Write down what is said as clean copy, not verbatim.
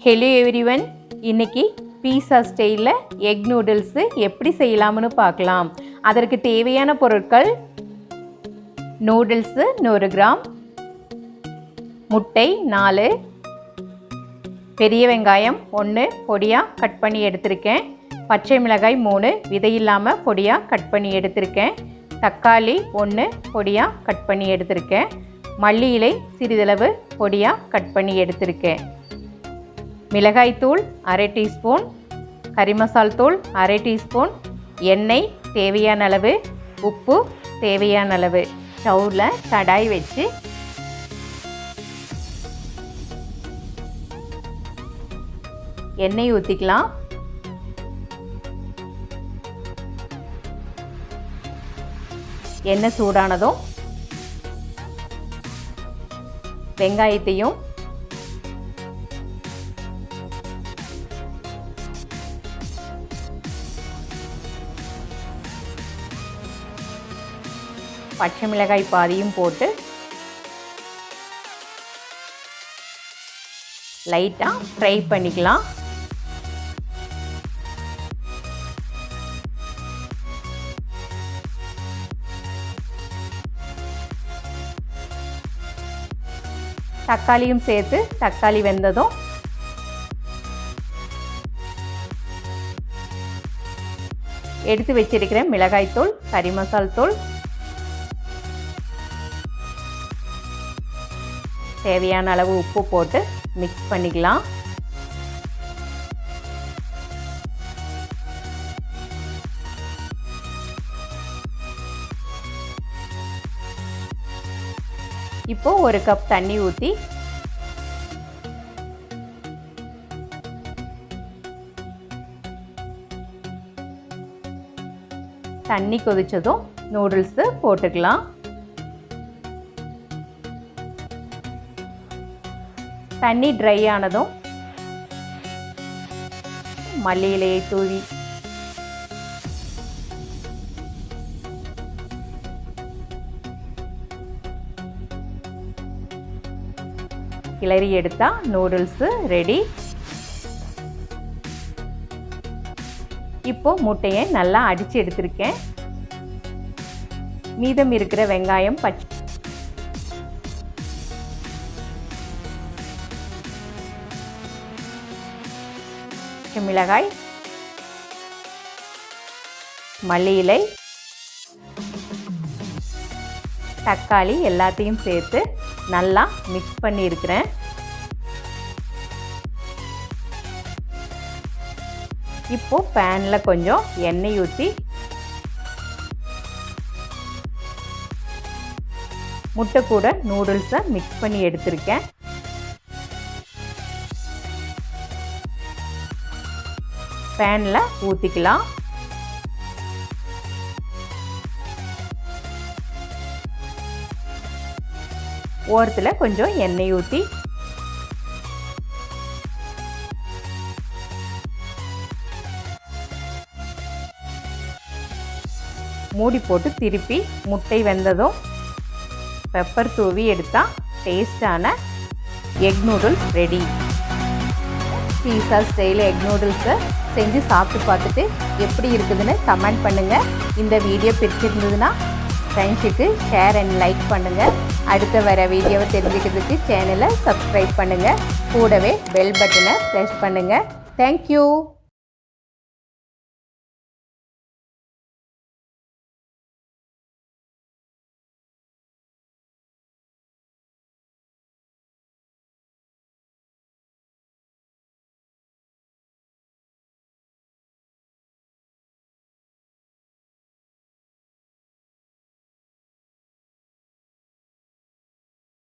Hello everyone, இன்னைக்கு பீஸா ஸ்டைலில் egg noodles எப்படி செய்யலாம்னு பார்க்கலாம். அதற்கு தேவையான பொருட்கள்: நூடுல்ஸு 100 கிராம், முட்டை 4, பெரிய வெங்காயம் 1 பொடியாக கட் பண்ணி எடுத்திருக்கேன், பச்சை மிளகாய் 3 விதையில்லாமல் பொடியாக கட் பண்ணி எடுத்திருக்கேன், தக்காளி 1 பொடியாக கட் பண்ணி எடுத்திருக்கேன், மல்லி இலை சிறிதளவு பொடியாக கட் பண்ணி எடுத்திருக்கேன், மிளகாய்த்தூள் 1/2 டீஸ்பூன், கறி மசால் தூள் 1/2 டீஸ்பூன், எண்ணெய் தேவையான அளவு, உப்பு தேவையான அளவு. ஸ்டவ்வில் கடாய் வச்சு எண்ணெய் ஊற்றிக்கலாம். எண்ணெய் சூடானதும் வெங்காயத்தையும் பச்சை மிளகாய் பாதியும் போட்டு லைட்டாக ஃப்ரை பண்ணிக்கலாம். தக்காளியும் சேர்த்து தக்காளி வெந்ததும் எடுத்து வச்சிருக்கிற மிளகாய்த்தூள், கறி மசால் தூள், தேவையான அளவு உப்பு போட்டு மிக்ஸ் பண்ணிக்கலாம். இப்போ 1 கப் தண்ணி ஊற்றி தண்ணி கொதிச்சதும் நூடுல்ஸு போட்டுக்கலாம். தண்ணி ட்ரை ஆனதும் மல்லி இலையை தூவி கிளறி எடுத்தா நூடுல்ஸு ரெடி. இப்போ முட்டையை நல்லா அடித்து எடுத்திருக்கேன். மீதம் இருக்கிற வெங்காயம், பச்சை மிளகாய், மல்லி இலை, தக்காளி எல்லாத்தையும் சேர்த்து நல்லா மிக்ஸ் பண்ணி இருக்கிறேன். இப்போ பேனில் கொஞ்சம் எண்ணெய் ஊற்றி முட்டை கூட நூடுல்ஸை மிக்ஸ் பண்ணி எடுத்திருக்கேன். பேனில் ஊற்றிக்கலாம். ஓரத்தில் கொஞ்சம் எண்ணெய் ஊற்றி மூடி போட்டு திருப்பி முட்டை வெந்ததும் பெப்பர் தூவி எடுத்தால் டேஸ்டான எக் நூடுல்ஸ் ரெடி. பீஸா ஸ்டைல் எக் நூடுல்ஸை செஞ்சு சாப்பிட்டு பார்த்துட்டு எப்படி இருக்குதுன்னு கமெண்ட் பண்ணுங்கள். இந்த வீடியோ பிடிச்சிருந்ததுன்னா ஃப்ரெண்ட்ஸுக்கு ஷேர் அண்ட் லைக் பண்ணுங்கள். அடுத்த வர வீடியோவை தெரிஞ்சுக்கிறதுக்கு சேனலை சப்ஸ்கிரைப் பண்ணுங்கள். கூடவே பெல் பட்டனை ப்ரெஸ் பண்ணுங்கள். தேங்க்யூ.